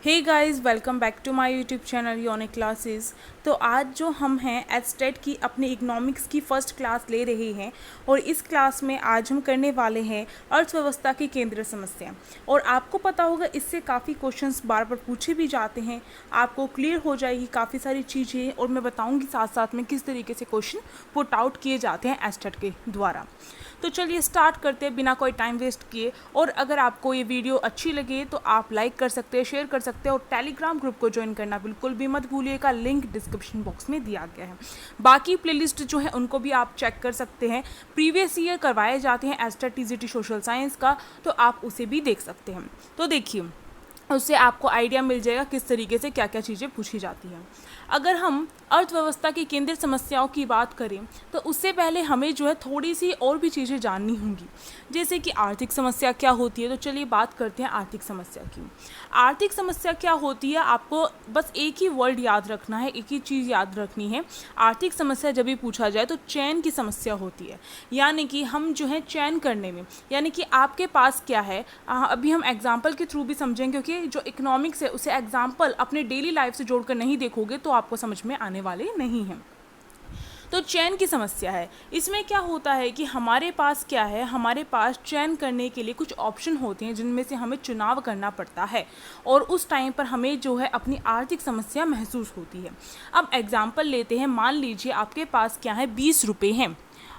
Hey guys, welcome back to my YouTube channel unique classes. तो आज जो हम हैं एस्टेट की अपनी इकोनॉमिक्स की फ़र्स्ट क्लास ले रहे हैं और इस क्लास में आज हम करने वाले हैं अर्थव्यवस्था की केंद्रीय समस्या। और आपको पता होगा इससे काफ़ी क्वेश्चंस बार बार पूछे भी जाते हैं, आपको क्लियर हो जाएगी काफ़ी सारी चीज़ें और मैं बताऊँगी साथ साथ में किस तरीके से क्वेश्चन पुट आउट किए जाते हैं एस्टेट के द्वारा। तो चलिए स्टार्ट करते हैं बिना कोई टाइम वेस्ट किए। और अगर आपको ये वीडियो अच्छी लगे तो आप लाइक कर सकते हैं, शेयर कर सकते हैं और टेलीग्राम ग्रुप को ज्वाइन करना बिल्कुल भी मत भूलिएगा, लिंक डिस्क्रिप्शन बॉक्स में दिया गया है। बाकी प्लेलिस्ट जो है उनको भी आप चेक कर सकते हैं, प्रीवियस ईयर करवाए जाते हैं एस्टेट टीजीटी सोशल साइंस का, तो आप उसे भी देख सकते हैं। तो देखिए उससे आपको आइडिया मिल जाएगा किस तरीके से क्या क्या चीज़ें पूछी जाती हैं। अगर हम अर्थव्यवस्था की केंद्रीय समस्याओं की बात करें तो उससे पहले हमें जो है थोड़ी सी और भी चीज़ें जाननी होंगी, जैसे कि आर्थिक समस्या क्या होती है। तो चलिए बात करते हैं आर्थिक समस्या की। आर्थिक समस्या क्या होती है, आपको बस एक ही वर्ड याद रखना है, एक ही चीज़ याद रखनी है। आर्थिक समस्या जब भी पूछा जाए तो चयन की समस्या होती है, यानी कि हम जो है चयन करने में, यानी कि आपके पास क्या है। अभी हम एग्जाम्पल के थ्रू भी समझेंगे, क्योंकि जो इकोनॉमिक्स है उसे एग्जाम्पल अपने डेली लाइफ से जोड़कर नहीं देखोगे तो आपको समझ में आने वाले नहीं हैं। तो चयन की समस्या है, इसमें क्या होता है कि हमारे पास क्या है, हमारे पास चयन करने के लिए कुछ ऑप्शन होते हैं जिनमें से हमें चुनाव करना पड़ता है और उस टाइम पर हमें जो है अपनी आर्थिक समस्या महसूस होती है। अब एग्जाम्पल लेते हैं, मान लीजिए आपके पास क्या है 20 रुपये हैं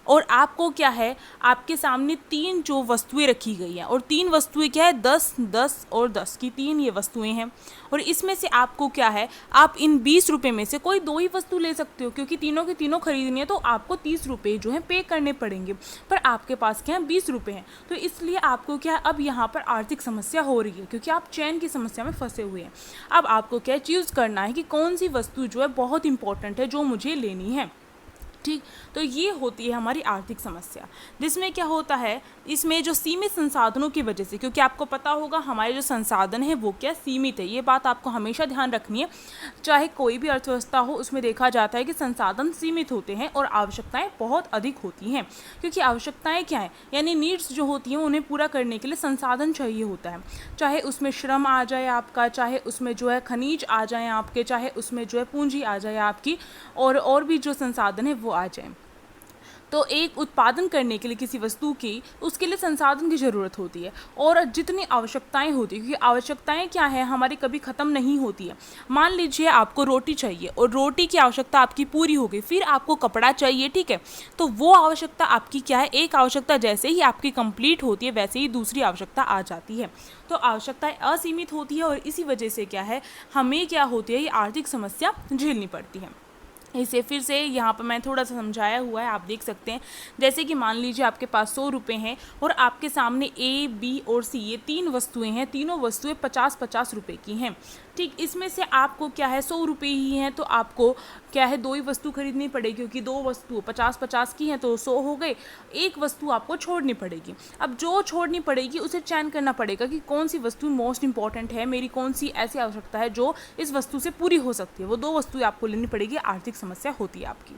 और आपको क्या है, आपके सामने तीन जो वस्तुएं रखी गई हैं और तीन वस्तुएं क्या है 10, 10 और 10 की तीन ये वस्तुएं हैं। और इसमें से आपको क्या है, आप इन 20 रुपये में से कोई दो ही वस्तु ले सकते हो, क्योंकि तीनों की तीनों खरीदनी है तो आपको 30 रुपये जो है पे करने पड़ेंगे, पर आपके पास क्या है 20 रुपये हैं। तो इसलिए आपको क्या है, अब यहाँ पर आर्थिक समस्या हो रही है क्योंकि आप चयन की समस्या में फंसे हुए हैं। अब आपको क्या चूज़ करना है कि कौन सी वस्तु जो है बहुत इंपॉर्टेंट है जो मुझे लेनी है। ठीक, तो ये होती है हमारी आर्थिक समस्या, जिसमें क्या होता है, इसमें जो सीमित संसाधनों की वजह से, क्योंकि आपको पता होगा हमारे जो संसाधन है वो क्या सीमित है, ये बात आपको हमेशा ध्यान रखनी है। चाहे कोई भी अर्थव्यवस्था हो उसमें देखा जाता है कि संसाधन सीमित होते हैं और आवश्यकताएं बहुत अधिक होती हैं, क्योंकि आवश्यकताएं क्या है, यानी नीड्स जो होती हैं उन्हें पूरा करने के लिए संसाधन चाहिए होता है। चाहे उसमें श्रम आ जाए आपका, चाहे उसमें जो है खनिज आ जाए आपके, चाहे उसमें जो है पूंजी आ जाए आपकी, और भी जो संसाधन है वो आ जाए। तो एक उत्पादन करने के लिए किसी वस्तु की, उसके लिए संसाधन की ज़रूरत होती है और जितनी आवश्यकताएं होती है, क्योंकि आवश्यकताएं क्या है हमारी कभी ख़त्म नहीं होती है। मान लीजिए आपको रोटी चाहिए और रोटी की आवश्यकता आपकी पूरी हो गई, फिर आपको कपड़ा चाहिए, ठीक है, तो वो आवश्यकता आपकी क्या है, एक आवश्यकता जैसे ही आपकी कंप्लीट होती है वैसे ही दूसरी आवश्यकता आ जाती है। तो आवश्यकताएं असीमित होती है और इसी वजह से क्या है, हमें क्या होती है, ये आर्थिक समस्या झेलनी पड़ती है। इसे फिर से यहाँ पर मैं थोड़ा सा समझाया हुआ है, आप देख सकते हैं। जैसे कि मान लीजिए आपके पास 100 रुपये हैं और आपके सामने ए, बी और सी ये तीन वस्तुएं हैं, तीनों वस्तुएं 50-50 रुपये की हैं। ठीक, इसमें से आपको क्या है 100 रुपये ही हैं तो आपको क्या है दो ही वस्तु खरीदनी पड़ेगी, क्योंकि दो वस्तु 50-50 की हैं तो 100 हो गए। एक वस्तु आपको छोड़नी पड़ेगी। अब जो छोड़नी पड़ेगी उसे चयन करना पड़ेगा कि कौन सी वस्तु मोस्ट इंपॉर्टेंट है, मेरी कौन सी ऐसी आवश्यकता है जो इस वस्तु से पूरी हो सकती है, वो दो वस्तुएं आपको लेनी पड़ेगी। आर्थिक समस्या होती है आपकी।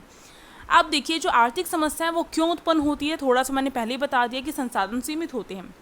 अब देखिए जो आर्थिक समस्या है वो क्यों उत्पन्न होती है, थोड़ा सा मैंने पहले ही बता दिया कि संसाधन सीमित होते हैं।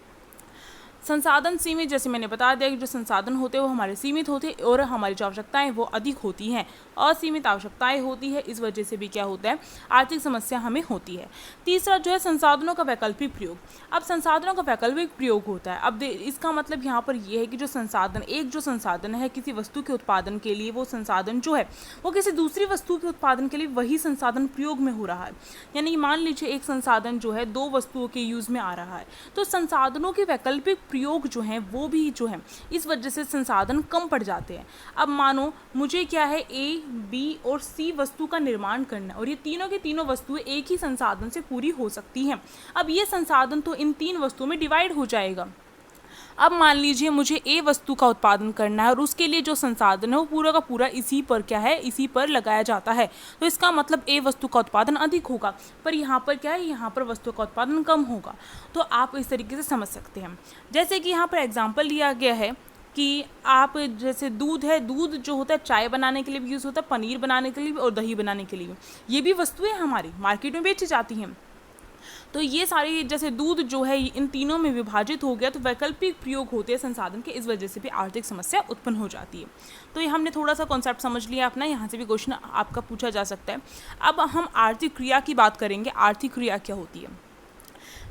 संसाधन सीमित, जैसे मैंने बता दिया कि जो संसाधन होते हैं वो हमारे सीमित होते हैं और हमारी जो आवश्यकताएं वो अधिक होती हैं, असीमित आवश्यकताएं होती है, इस वजह से भी क्या होता है, आर्थिक समस्या हमें होती है। तीसरा जो है संसाधनों का वैकल्पिक प्रयोग। अब संसाधनों का वैकल्पिक प्रयोग होता है, अब इसका मतलब यहाँ पर यह है कि जो संसाधन, एक जो संसाधन है किसी वस्तु के उत्पादन के लिए, वो संसाधन जो है वो किसी दूसरी वस्तु के उत्पादन के लिए वही संसाधन प्रयोग में हो रहा है। यानी मान लीजिए एक संसाधन जो है दो वस्तुओं के यूज़ में आ रहा है, तो संसाधनों के वैकल्पिक प्रयोग जो हैं वो भी जो है इस वजह से संसाधन कम पड़ जाते हैं। अब मानो मुझे क्या है ए, बी और सी वस्तु का निर्माण करना और ये तीनों की तीनों वस्तुएं एक ही संसाधन से पूरी हो सकती हैं। अब ये संसाधन तो इन तीन वस्तुओं में डिवाइड हो जाएगा। अब मान लीजिए मुझे ए वस्तु का उत्पादन करना है और उसके लिए जो संसाधन है वो पूरा का पूरा इसी पर क्या है, इसी पर लगाया जाता है, तो इसका मतलब ए वस्तु का उत्पादन अधिक होगा, पर यहाँ पर क्या है, यहाँ पर वस्तु का उत्पादन कम होगा। तो आप इस तरीके से समझ सकते हैं। जैसे कि यहाँ पर एग्जाम्पल लिया गया है कि आप जैसे दूध है, दूध जो होता है चाय बनाने के लिए भी यूज़ होता है, पनीर बनाने के लिए भी और दही बनाने के लिए भी, ये भी वस्तुएं हमारी मार्केट में बेची जाती हैं। तो ये सारी, जैसे दूध जो है इन तीनों में विभाजित हो गया, तो वैकल्पिक प्रयोग होते हैं संसाधन के, इस वजह से भी आर्थिक समस्या उत्पन्न हो जाती है। तो ये हमने थोड़ा सा कॉन्सेप्ट समझ लिया अपना, यहाँ से भी क्वेश्चन आपका पूछा जा सकता है। अब हम आर्थिक क्रिया की बात करेंगे। आर्थिक क्रिया क्या होती है?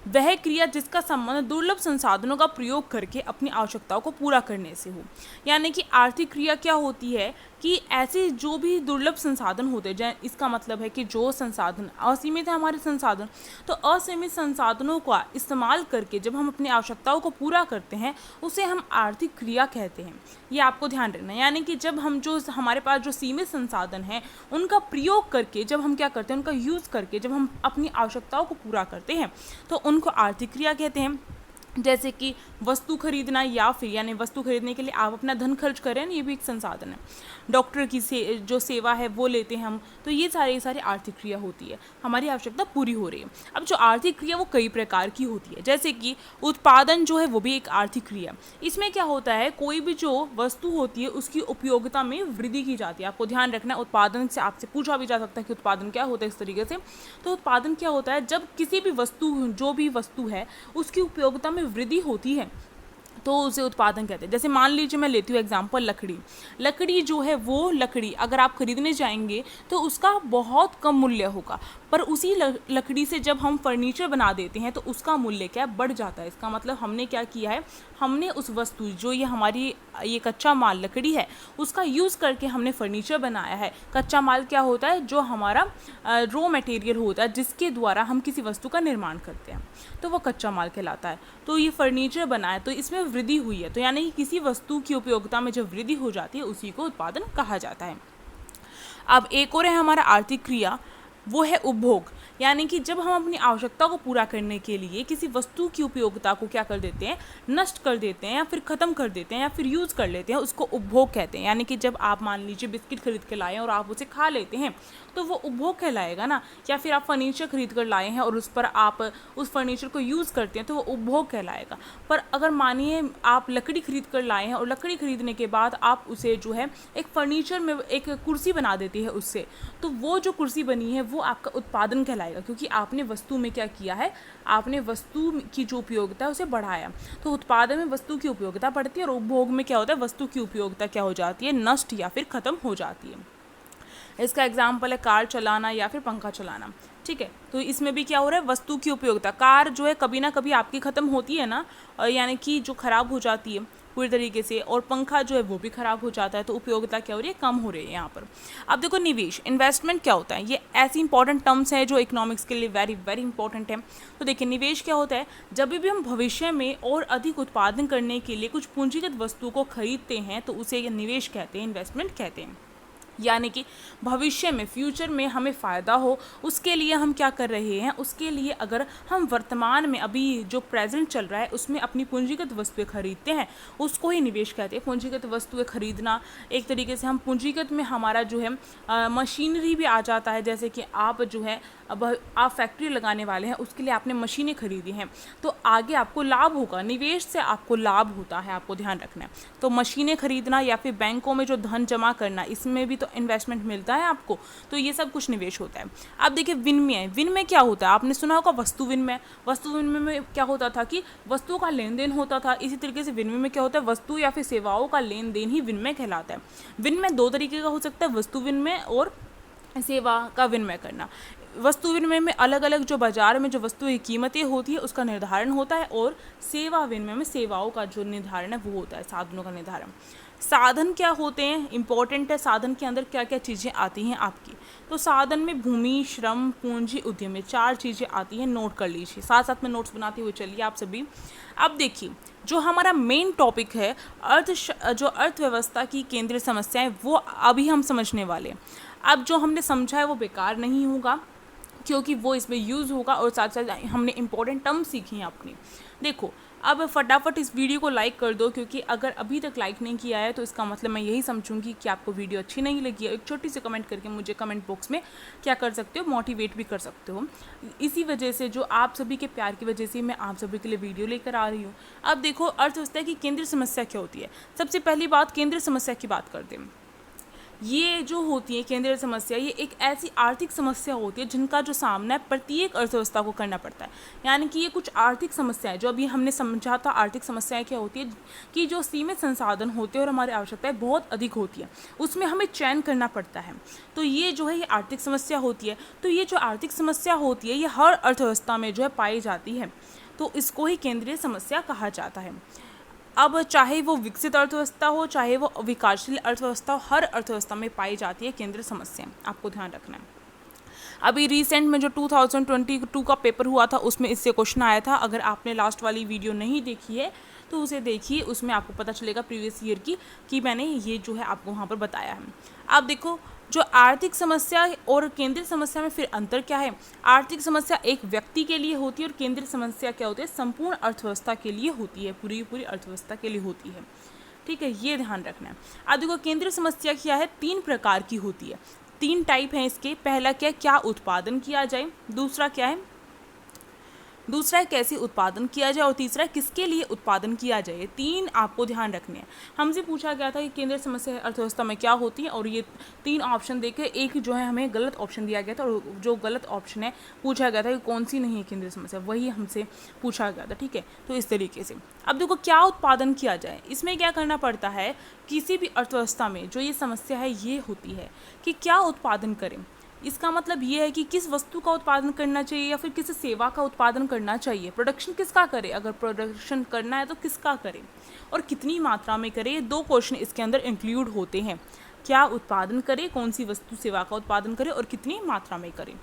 वह क्रिया जिसका संबंध दुर्लभ संसाधनों का प्रयोग करके अपनी आवश्यकताओं को पूरा करने से हो। यानी कि आर्थिक क्रिया क्या होती है कि ऐसे जो भी दुर्लभ संसाधन होते हैं, इसका मतलब है कि जो संसाधन असीमित है हमारे संसाधन, तो असीमित संसाधनों का इस्तेमाल करके जब हम अपनी आवश्यकताओं को पूरा करते हैं उसे हम आर्थिक क्रिया कहते हैं। ये आपको ध्यान रखना है। यानी कि जब हम जो हमारे पास जो सीमित संसाधन हैं उनका प्रयोग करके जब हम क्या करते हैं, उनका यूज़ करके जब हम अपनी आवश्यकताओं को पूरा करते हैं तो उनको आर्थिक क्रिया कहते हैं। जैसे कि वस्तु खरीदना, या फिर यानी वस्तु खरीदने के लिए आप अपना धन खर्च करें, ये भी एक संसाधन है। डॉक्टर की जो सेवा है वो लेते हैं हम, तो ये सारी आर्थिक क्रिया होती है, हमारी आवश्यकता पूरी हो रही है। अब जो आर्थिक क्रिया वो कई प्रकार की होती है, जैसे कि उत्पादन जो है वो भी एक आर्थिक क्रिया। इसमें क्या होता है, कोई भी जो वस्तु होती है उसकी उपयोगिता में वृद्धि की जाती है। आपको ध्यान रखना है, उत्पादन से आपसे पूछा भी जा सकता है कि उत्पादन क्या होता है इस तरीके से। तो उत्पादन क्या होता है, जब किसी भी वस्तु, जो भी वस्तु है उसकी उपयोगिता में वृद्धि होती है तो उसे उत्पादन कहते हैं। जैसे मान लीजिए मैं लेती हूँ एग्जांपल लकड़ी जो है वो लकड़ी अगर आप खरीदने जाएंगे तो उसका बहुत कम मूल्य होगा, पर उसी लकड़ी से जब हम फर्नीचर बना देते हैं तो उसका मूल्य क्या बढ़ जाता है। इसका मतलब हमने क्या किया है, हमने उस वस्तु जो ये कच्चा माल लकड़ी है उसका यूज़ करके हमने फर्नीचर बनाया है। कच्चा माल क्या होता है, जो हमारा रॉ मटेरियल होता है जिसके द्वारा हम किसी वस्तु का निर्माण करते हैं, तो वो कच्चा माल कहलाता है। तो ये फर्नीचर बना है तो इसमें वृद्धि हुई है, तो यानी कि किसी वस्तु की उपयोगिता में जब वृद्धि हो जाती है उसी को उत्पादन कहा जाता है। अब एक और है हमारा आर्थिक क्रिया, वो है उपभोग। यानी कि जब हम अपनी आवश्यकता को पूरा करने के लिए किसी वस्तु की उपयोगिता को क्या कर देते हैं, नष्ट कर देते हैं या फिर ख़त्म कर देते हैं या फिर यूज़ कर लेते हैं, उसको उपभोग कहते हैं। यानी कि जब आप मान लीजिए बिस्किट खरीद के लाए और आप उसे खा लेते हैं तो वो उपभोग कहलाएगा ना। या फिर आप फर्नीचर खरीद कर लाए हैं और उस पर आप उस फर्नीचर को यूज़ करते हैं तो वो उपभोग कहलाएगा। पर अगर मानिए आप लकड़ी खरीद कर लाए हैं और लकड़ी खरीदने के बाद आप उसे जो है एक फर्नीचर में एक कुर्सी बना देती है उससे, तो वो जो कुर्सी बनी है वो आपका उत्पादन कहलाएगा, क्योंकि आपने वस्तु में क्या किया है, आपने वस्तु की जो उपयोगिता है उसे बढ़ाया। तो उत्पादन में वस्तु की उपयोगिता बढ़ती है और उपभोग में क्या होता है, वस्तु की उपयोगिता क्या हो जाती है, नष्ट या फिर ख़त्म हो जाती है। इसका एग्जाम्पल है कार चलाना या फिर पंखा चलाना। ठीक है, तो इसमें भी क्या हो रहा है, वस्तु की उपयोगिता। कार जो है कभी ना कभी आपकी ख़त्म होती है ना, यानी कि जो ख़राब हो जाती है पूरी तरीके से, और पंखा जो है वो भी ख़राब हो जाता है, तो उपयोगिता क्या हो रही है, कम हो रही है यहाँ पर। अब देखो निवेश, इन्वेस्टमेंट क्या होता है, ये ऐसी इंपॉर्टेंट टर्म्स हैं जो इकोनॉमिक्स के लिए वेरी वेरी इंपॉर्टेंट है। तो देखिए निवेश क्या होता है, जब भी हम भविष्य में और अधिक उत्पादन करने के लिए कुछ पूंजीगत वस्तु को खरीदते हैं तो उसे निवेश कहते हैं, इन्वेस्टमेंट कहते हैं। यानी कि भविष्य में, फ्यूचर में हमें फ़ायदा हो उसके लिए हम क्या कर रहे हैं, उसके लिए अगर हम वर्तमान में अभी जो प्रेजेंट चल रहा है उसमें अपनी पूंजीगत वस्तुएं खरीदते हैं उसको ही निवेश कहते हैं। पूंजीगत वस्तुएं खरीदना एक तरीके से, हम पूंजीगत में हमारा जो है मशीनरी भी आ जाता है। जैसे कि आप जो है अब आप फैक्ट्री लगाने वाले हैं, उसके लिए आपने मशीनें खरीदी हैं, तो आगे आपको लाभ होगा, निवेश से आपको लाभ होता है, आपको ध्यान रखना है। तो मशीनें खरीदना या फिर बैंकों में जो धन जमा करना, इसमें भी तो इन्वेस्टमेंट मिलता है आपको, तो ये सब कुछ निवेश होता है। अब देखिए विनिमय, विनिमय क्या होता है, आपने सुना होगा वस्तु विनिमय। वस्तु विनिमय में क्या होता था कि वस्तुओं का लेन देन होता था, इसी तरीके से विनिमय में क्या होता है, वस्तु या फिर सेवाओं का लेन देन ही विनिमय कहलाता है। विनिमय दो तरीके का हो सकता है, वस्तु विनिमय और सेवा का विनिमय करना। वस्तु विनिमय में अलग अलग जो बाजार में जो वस्तु की कीमतें होती है उसका निर्धारण होता है, और सेवा विनिमय में सेवाओं का जो निर्धारण है वो होता है, साधनों का निर्धारण। साधन क्या होते हैं, इंपॉर्टेंट है, साधन के अंदर क्या क्या चीज़ें आती हैं आपकी। तो साधन में भूमि, श्रम, पूंजी, उद्यम, ये 4 चीज़ें आती हैं, नोट कर लीजिए, साथ साथ में नोट्स बनाते हुए चलिए आप सभी। अब देखिए जो हमारा मेन टॉपिक है जो अर्थव्यवस्था की केंद्रीय समस्याएं, वो अभी हम समझने वाले हैं। अब जो हमने समझा है वो बेकार नहीं होगा, क्योंकि वो इसमें यूज़ होगा, और साथ साथ हमने इंपॉर्टेंट टर्म सीखी हैं अपनी। देखो अब फटाफट इस वीडियो को लाइक कर दो, क्योंकि अगर अभी तक लाइक नहीं किया है तो इसका मतलब मैं यही समझूंगी कि आपको वीडियो अच्छी नहीं लगी है। एक छोटी सी कमेंट करके मुझे कमेंट बॉक्स में क्या कर सकते हो, मोटिवेट भी कर सकते हो। इसी वजह से, जो आप सभी के प्यार की वजह से मैं आप सभी के लिए वीडियो लेकर आ रही हूँ। अब देखो अर्थव्यवस्था की केंद्रीय समस्या क्या होती है। सबसे पहली बात केंद्रीय समस्या की बात करते हैं। ये जो होती है केंद्रीय समस्या, ये एक ऐसी आर्थिक समस्या होती है जिनका जो सामना है प्रत्येक अर्थव्यवस्था को करना पड़ता है। यानी कि ये कुछ आर्थिक समस्याएं, जो अभी हमने समझा था आर्थिक समस्याएं क्या होती है, कि जो सीमित संसाधन होते हैं और हमारी आवश्यकताएं बहुत अधिक होती है, उसमें हमें चयन करना पड़ता है। तो ये जो है ये आर्थिक समस्या होती है। तो ये जो आर्थिक समस्या होती है ये हर अर्थव्यवस्था में जो है पाई जाती है, तो इसको ही केंद्रीय समस्या कहा जाता है। अब चाहे वो विकसित अर्थव्यवस्था हो, चाहे वो विकासशील अर्थव्यवस्था हो, हर अर्थव्यवस्था में पाई जाती है केंद्रीय समस्याएं, आपको ध्यान रखना है। अभी रिसेंट में जो 2022 का पेपर हुआ था उसमें इससे क्वेश्चन आया था। अगर आपने लास्ट वाली वीडियो नहीं देखी है तो उसे देखिए, उसमें आपको पता चलेगा प्रीवियस ईयर की कि मैंने ये जो है आपको वहाँ पर बताया है। आप देखो, जो आर्थिक समस्या और केंद्रीय समस्या में फिर अंतर क्या है। आर्थिक समस्या एक व्यक्ति के लिए होती है और केंद्रीय समस्या क्या होती है, संपूर्ण अर्थव्यवस्था के लिए होती है, पूरी अर्थव्यवस्था के लिए होती है। ठीक है, ये ध्यान रखना है। अब देखो, केंद्रीय समस्या क्या है, 3 प्रकार की होती है, 3 टाइप हैं इसके। पहला क्या उत्पादन किया जाए, दूसरा है कैसे उत्पादन किया जाए, और तीसरा है किसके लिए उत्पादन किया जाए। 3 आपको ध्यान रखने हैं। हमसे पूछा गया था कि केंद्रीय समस्या अर्थव्यवस्था में क्या होती है, और ये 3 ऑप्शन देके एक जो है हमें गलत ऑप्शन दिया गया था, और जो गलत ऑप्शन है पूछा गया था कि कौन सी नहीं है केंद्रीय समस्या, वही हमसे पूछा गया था। ठीक है, तो इस तरीके से अब देखो क्या उत्पादन किया जाए। इसमें क्या करना पड़ता है, किसी भी अर्थव्यवस्था में जो ये समस्या है ये होती है कि क्या उत्पादन करें। इसका मतलब ये है कि किस वस्तु का उत्पादन करना चाहिए या फिर किस सेवा का उत्पादन करना चाहिए, प्रोडक्शन किसका करे, अगर प्रोडक्शन करना है तो किसका करे और कितनी मात्रा में करे। ये 2 क्वेश्चन इसके अंदर इंक्लूड होते हैं। क्या उत्पादन करे, कौन सी वस्तु सेवा का उत्पादन करे और कितनी मात्रा में करे।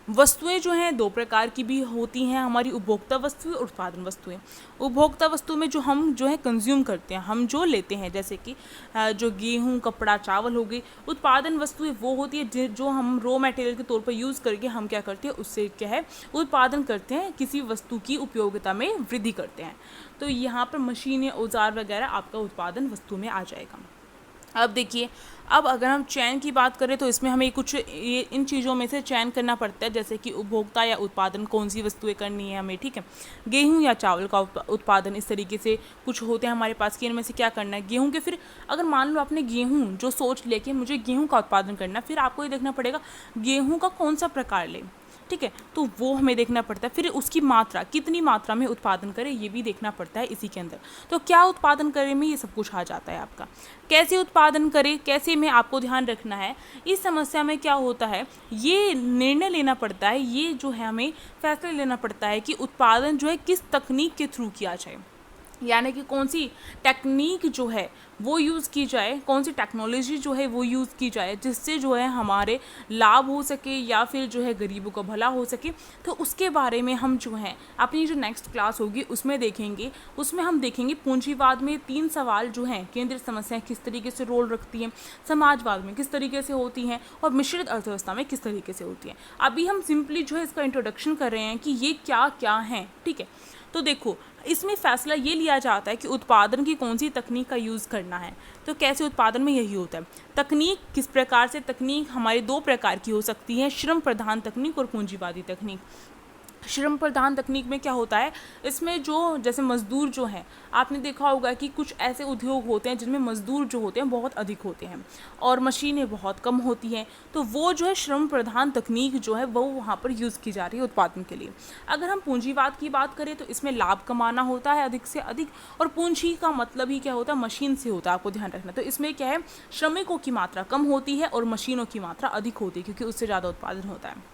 वस्तुएं जो हैं 2 प्रकार की भी होती हैं हमारी, उपभोक्ता वस्तुएं और उत्पादन वस्तुएं। उपभोक्ता वस्तु में जो हम जो है कंज्यूम करते हैं, हम जो लेते हैं, जैसे कि जो गेहूं, कपड़ा, चावल हो गई। उत्पादन वस्तुएं वो होती है जो हम रॉ मटेरियल के तौर पर यूज़ करके हम क्या करते हैं, उससे क्या है उत्पादन करते हैं, किसी वस्तु की उपयोगिता में वृद्धि करते हैं। तो यहाँ पर मशीनें, औजार वगैरह आपका उत्पादन वस्तु में आ जाएगा। अब देखिए, अब अगर हम चयन की बात करें तो इसमें हमें कुछ इन चीज़ों में से चयन करना पड़ता है, जैसे कि उपभोक्ता या उत्पादन कौन सी वस्तुएं करनी है हमें। ठीक है, गेहूं या चावल का उत्पादन, इस तरीके से कुछ होते हैं हमारे पास कि इनमें से क्या करना है। गेहूं के फिर अगर मान लो आपने गेहूं जो सोच लेके मुझे गेहूं का उत्पादन करना, फिर आपको ये देखना पड़ेगा गेहूँ का कौन सा प्रकार ले। ठीक है, तो वो हमें देखना पड़ता है। फिर उसकी मात्रा, कितनी मात्रा में उत्पादन करें, ये भी देखना पड़ता है इसी के अंदर। तो क्या उत्पादन करें में ये सब कुछ आ जाता है आपका। कैसे उत्पादन करें, कैसे में आपको ध्यान रखना है। इस समस्या में क्या होता है, ये निर्णय लेना पड़ता है, ये जो है हमें फैसला लेना पड़ता है कि उत्पादन जो है किस तकनीक के थ्रू किया जाए, यानी कि कौन सी टेक्निक जो है वो यूज़ की जाए, कौन सी टेक्नोलॉजी जो है वो यूज़ की जाए, जिससे जो है हमारे लाभ हो सके या फिर जो है गरीबों का भला हो सके। तो उसके बारे में हम जो है अपनी जो नेक्स्ट क्लास होगी उसमें देखेंगे। उसमें हम देखेंगे पूंजीवाद में 3 सवाल जो हैं, केंद्रीय समस्याएं किस तरीके से रोल रखती हैं, समाजवाद में किस तरीके से होती हैं, और मिश्रित अर्थव्यवस्था में किस तरीके से होती हैं। अभी हम सिंपली जो है इसका इंट्रोडक्शन कर रहे हैं कि ये क्या क्या हैं। ठीक है, तो देखो, इसमें फैसला ये लिया जाता है कि उत्पादन की कौन सी तकनीक का यूज़ करना है। तो कैसे उत्पादन में यही होता है। तकनीक किस प्रकार से, तकनीक हमारे 2 प्रकार की हो सकती है, श्रम प्रधान तकनीक और पूंजीवादी तकनीक। श्रम प्रधान तकनीक में क्या होता है, इसमें जो जैसे मज़दूर जो हैं, आपने देखा होगा कि कुछ ऐसे उद्योग होते हैं जिनमें मज़दूर जो होते हैं बहुत अधिक होते हैं और मशीनें बहुत कम होती हैं। तो वो जो है श्रम प्रधान तकनीक जो है वो वहाँ पर यूज़ की जा रही है उत्पादन के लिए। अगर हम पूंजीवाद की बात करें तो इसमें लाभ कमाना होता है अधिक से अधिक, और पूंजी का मतलब ही क्या होता है, मशीन से होता है, आपको ध्यान रखना। तो इसमें क्या है, श्रमिकों की मात्रा कम होती है और मशीनों की मात्रा अधिक होती है, क्योंकि उससे ज़्यादा उत्पादन होता है।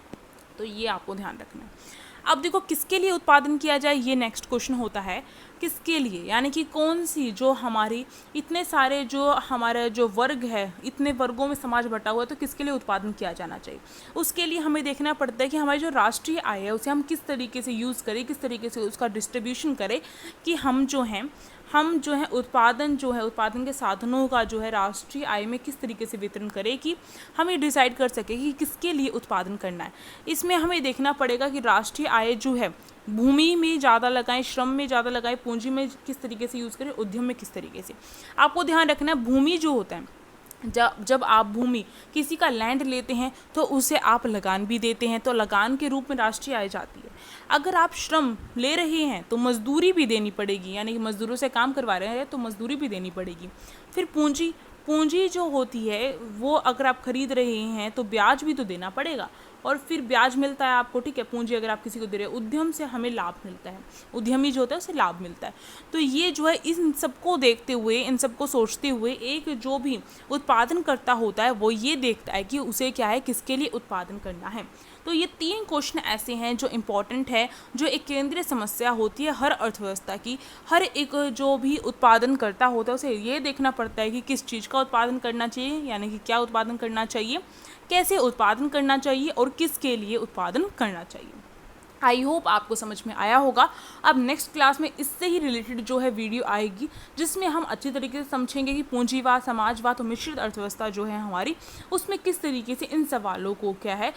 तो ये आपको ध्यान रखना है। अब देखो, किसके लिए उत्पादन किया जाए, ये नेक्स्ट क्वेश्चन होता है। किसके लिए, यानी कि कौन सी जो हमारी इतने सारे जो हमारे जो वर्ग है, इतने वर्गों में समाज बटा हुआ है, तो किसके लिए उत्पादन किया जाना चाहिए। उसके लिए हमें देखना पड़ता है कि हमारी जो राष्ट्रीय आय है उसे हम किस तरीके से यूज़ करें, किस तरीके से उसका डिस्ट्रीब्यूशन करें, कि हम जो है उत्पादन के साधनों का जो है राष्ट्रीय आय में किस तरीके से वितरण करें कि हम ये डिसाइड कर सकें कि किसके लिए उत्पादन करना है। इसमें हमें देखना पड़ेगा कि राष्ट्रीय आय जो है भूमि में ज़्यादा लगाएं, श्रम में ज़्यादा लगाएं, पूंजी में किस तरीके से यूज़ करें, उद्यम में किस तरीके से। आपको ध्यान रखना है, भूमि जो होता है, जब आप भूमि किसी का लैंड लेते हैं तो उसे आप लगान भी देते हैं, तो लगान के रूप में राष्ट्रीय आय जाती है। अगर आप श्रम ले रहे हैं तो मजदूरी भी देनी पड़ेगी, यानी कि मजदूरों से काम करवा रहे हैं तो मजदूरी भी देनी पड़ेगी। फिर पूंजी, पूंजी जो होती है वो अगर आप खरीद रहे हैं तो ब्याज भी तो देना पड़ेगा, और फिर ब्याज मिलता है आपको, ठीक है। पूंजी अगर आप किसी को दे रहे हो, उद्यम से हमें लाभ मिलता है, उद्यमी जो होता है उसे लाभ मिलता है। तो ये जो है इन सबको देखते हुए, इन सबको सोचते हुए एक जो भी उत्पादन करता होता है वो ये देखता है कि उसे क्या है, किसके लिए उत्पादन करना है। तो ये 3 क्वेश्चन ऐसे हैं जो इम्पॉर्टेंट है, जो एक केंद्रीय समस्या होती है हर अर्थव्यवस्था की। हर एक जो भी उत्पादन करता होता है उसे ये देखना पड़ता है कि किस चीज़ का उत्पादन करना चाहिए, यानी कि क्या उत्पादन करना चाहिए, कैसे उत्पादन करना चाहिए और किसके लिए उत्पादन करना चाहिए। आई होप आपको समझ में आया होगा। अब नेक्स्ट क्लास में इससे ही रिलेटेड जो है वीडियो आएगी, जिसमें हम अच्छी तरीके से समझेंगे कि पूंजीवाद, समाजवाद और मिश्रित अर्थव्यवस्था जो है हमारी, उसमें किस तरीके से इन सवालों को क्या है,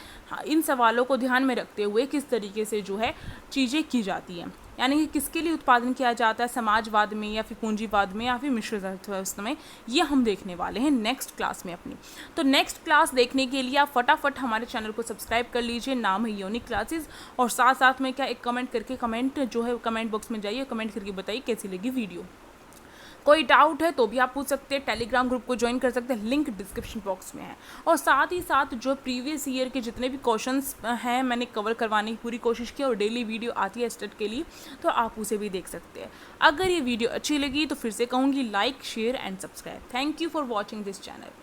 इन सवालों को ध्यान में रखते हुए किस तरीके से जो है चीज़ें की जाती हैं, यानी कि किसके लिए उत्पादन किया जाता है, समाजवाद में या फिर पूंजीवाद में या फिर मिश्रित अर्थव्यवस्था में, ये हम देखने वाले हैं नेक्स्ट क्लास में अपनी। तो नेक्स्ट क्लास देखने के लिए आप फटाफट हमारे चैनल को सब्सक्राइब कर लीजिए, नाम है यूनिक क्लासेस, और साथ साथ में क्या एक कमेंट करके, कमेंट जो है कमेंट बॉक्स में जाइए, कमेंट करके बताइए कैसी लगी वीडियो। कोई डाउट है तो भी आप पूछ सकते हैं, टेलीग्राम ग्रुप को ज्वाइन कर सकते हैं, लिंक डिस्क्रिप्शन बॉक्स में है। और साथ ही साथ जो प्रीवियस ईयर के जितने भी क्वेश्चंस हैं मैंने कवर करवाने की पूरी कोशिश की, और डेली वीडियो आती है स्टडी के लिए, तो आप उसे भी देख सकते हैं। अगर ये वीडियो अच्छी लगी तो फिर से कहूँगी like, share and subscribe. Thank you for watching this channel.